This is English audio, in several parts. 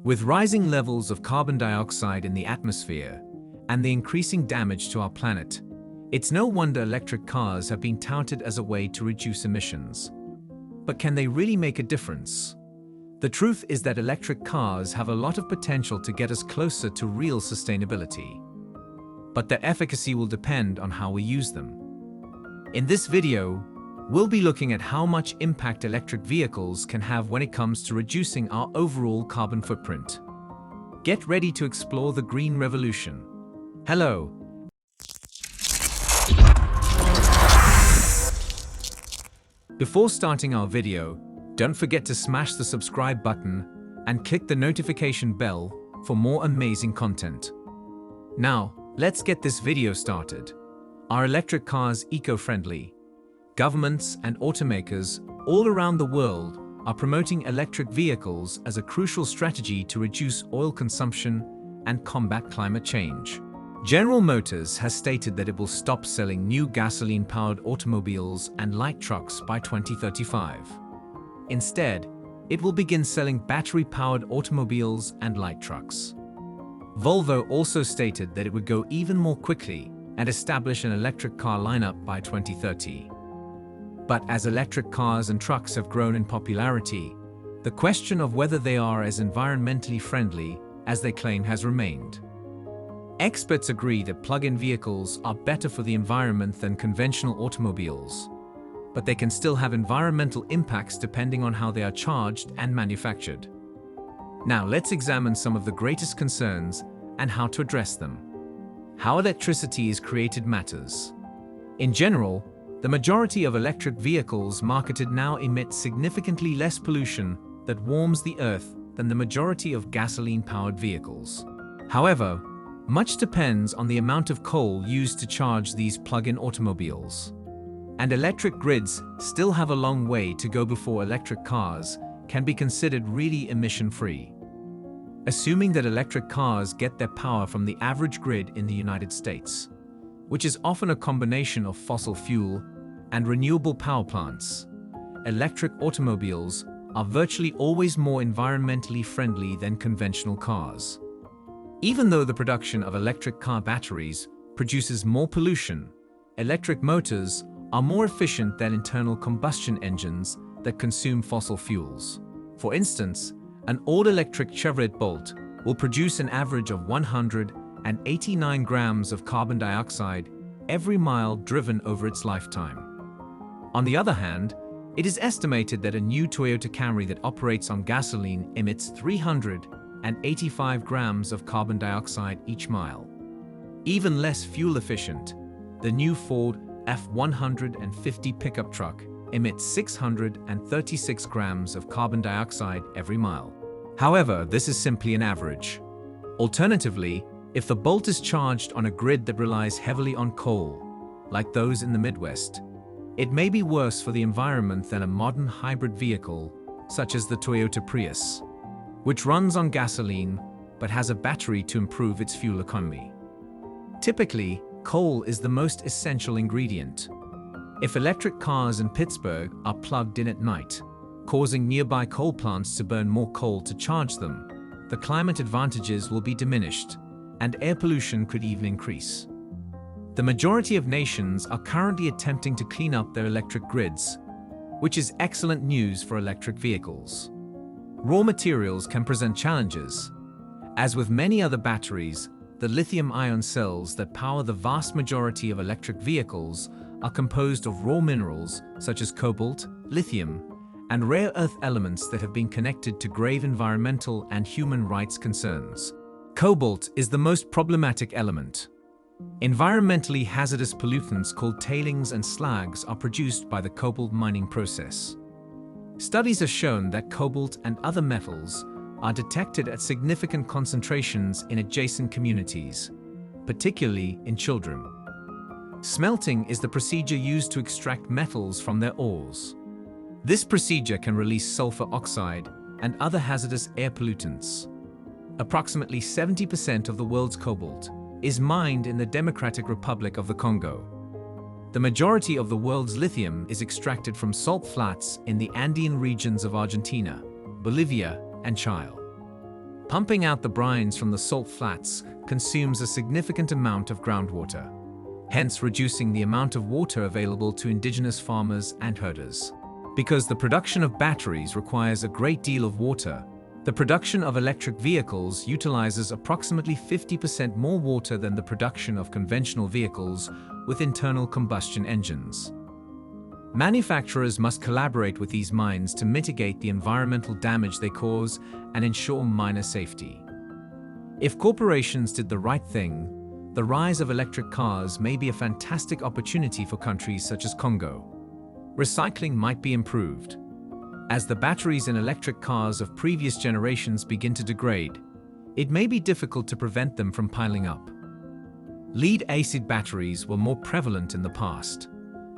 With rising levels of carbon dioxide in the atmosphere and the increasing damage to our planet, it's no wonder electric cars have been touted as a way to reduce emissions. But can they really make a difference? The truth is that electric cars have a lot of potential to get us closer to real sustainability. But their efficacy will depend on how we use them. In this video, we'll be looking at how much impact electric vehicles can have when it comes to reducing our overall carbon footprint. Get ready to explore the green revolution. Hello. Before starting our video, don't forget to smash the subscribe button and click the notification bell for more amazing content. Now, let's get this video started. Are electric cars eco-friendly? Governments and automakers all around the world are promoting electric vehicles as a crucial strategy to reduce oil consumption and combat climate change. General Motors has stated that it will stop selling new gasoline-powered automobiles and light trucks by 2035. Instead, it will begin selling battery-powered automobiles and light trucks. Volvo also stated that it would go even more quickly and establish an electric car lineup by 2030. But as electric cars and trucks have grown in popularity, the question of whether they are as environmentally friendly as they claim has remained. Experts agree that plug-in vehicles are better for the environment than conventional automobiles, but they can still have environmental impacts depending on how they are charged and manufactured. Now let's examine some of the greatest concerns and how to address them. How electricity is created matters. In general, the majority of electric vehicles marketed now emit significantly less pollution that warms the earth than the majority of gasoline-powered vehicles. However, much depends on the amount of coal used to charge these plug-in automobiles. And electric grids still have a long way to go before electric cars can be considered really emission-free. Assuming that electric cars get their power from the average grid in the United States, which is often a combination of fossil fuel and renewable power plants, electric automobiles are virtually always more environmentally friendly than conventional cars. Even though the production of electric car batteries produces more pollution, electric motors are more efficient than internal combustion engines that consume fossil fuels. For instance, an all-electric Chevrolet Bolt will produce an average of 189 grams of carbon dioxide every mile driven over its lifetime. On the other hand, it is estimated that a new Toyota Camry that operates on gasoline emits 385 grams of carbon dioxide each mile. Even less fuel efficient, the new Ford F-150 pickup truck emits 636 grams of carbon dioxide every mile. However, this is simply an average. Alternatively, if the Bolt is charged on a grid that relies heavily on coal, like those in the Midwest, it may be worse for the environment than a modern hybrid vehicle, such as the Toyota Prius, which runs on gasoline but has a battery to improve its fuel economy. Typically, coal is the most essential ingredient. If electric cars in Pittsburgh are plugged in at night, causing nearby coal plants to burn more coal to charge them, the climate advantages will be diminished, and air pollution could even increase. The majority of nations are currently attempting to clean up their electric grids, which is excellent news for electric vehicles. Raw materials can present challenges. As with many other batteries, the lithium-ion cells that power the vast majority of electric vehicles are composed of raw minerals such as cobalt, lithium, and rare earth elements that have been connected to grave environmental and human rights concerns. Cobalt is the most problematic element. Environmentally hazardous pollutants called tailings and slags are produced by the cobalt mining process. Studies have shown that cobalt and other metals are detected at significant concentrations in adjacent communities, particularly in children. Smelting is the procedure used to extract metals from their ores. This procedure can release sulfur oxide and other hazardous air pollutants. Approximately 70% of the world's cobalt is mined in the Democratic Republic of the Congo. The majority of the world's lithium is extracted from salt flats in the Andean regions of Argentina, Bolivia, and Chile. Pumping out the brines from the salt flats consumes a significant amount of groundwater, hence reducing the amount of water available to indigenous farmers and herders. Because the production of batteries requires a great deal of water, the production of electric vehicles utilizes approximately 50% more water than the production of conventional vehicles with internal combustion engines. Manufacturers must collaborate with these mines to mitigate the environmental damage they cause and ensure miner safety. If corporations did the right thing, the rise of electric cars may be a fantastic opportunity for countries such as Congo. Recycling might be improved. As the batteries in electric cars of previous generations begin to degrade, it may be difficult to prevent them from piling up. Lead-acid batteries were more prevalent in the past,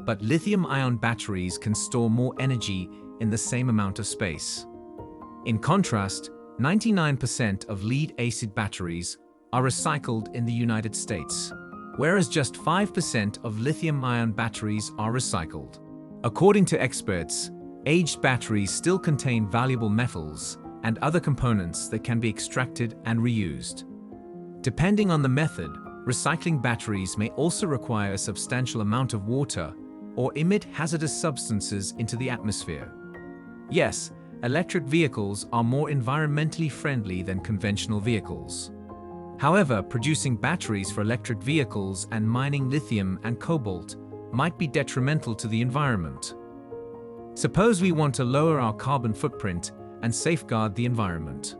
but lithium-ion batteries can store more energy in the same amount of space. In contrast, 99% of lead-acid batteries are recycled in the United States, whereas just 5% of lithium-ion batteries are recycled. According to experts, aged batteries still contain valuable metals and other components that can be extracted and reused. Depending on the method, recycling batteries may also require a substantial amount of water or emit hazardous substances into the atmosphere. Yes, electric vehicles are more environmentally friendly than conventional vehicles. However, producing batteries for electric vehicles and mining lithium and cobalt might be detrimental to the environment. Suppose we want to lower our carbon footprint and safeguard the environment.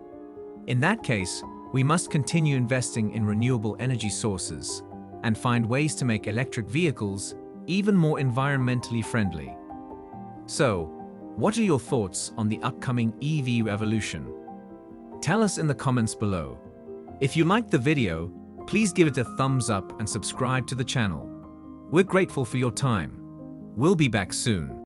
In that case, we must continue investing in renewable energy sources and find ways to make electric vehicles even more environmentally friendly. So, what are your thoughts on the upcoming EV revolution? Tell us in the comments below. If you liked the video, please give it a thumbs up and subscribe to the channel. We're grateful for your time. We'll be back soon.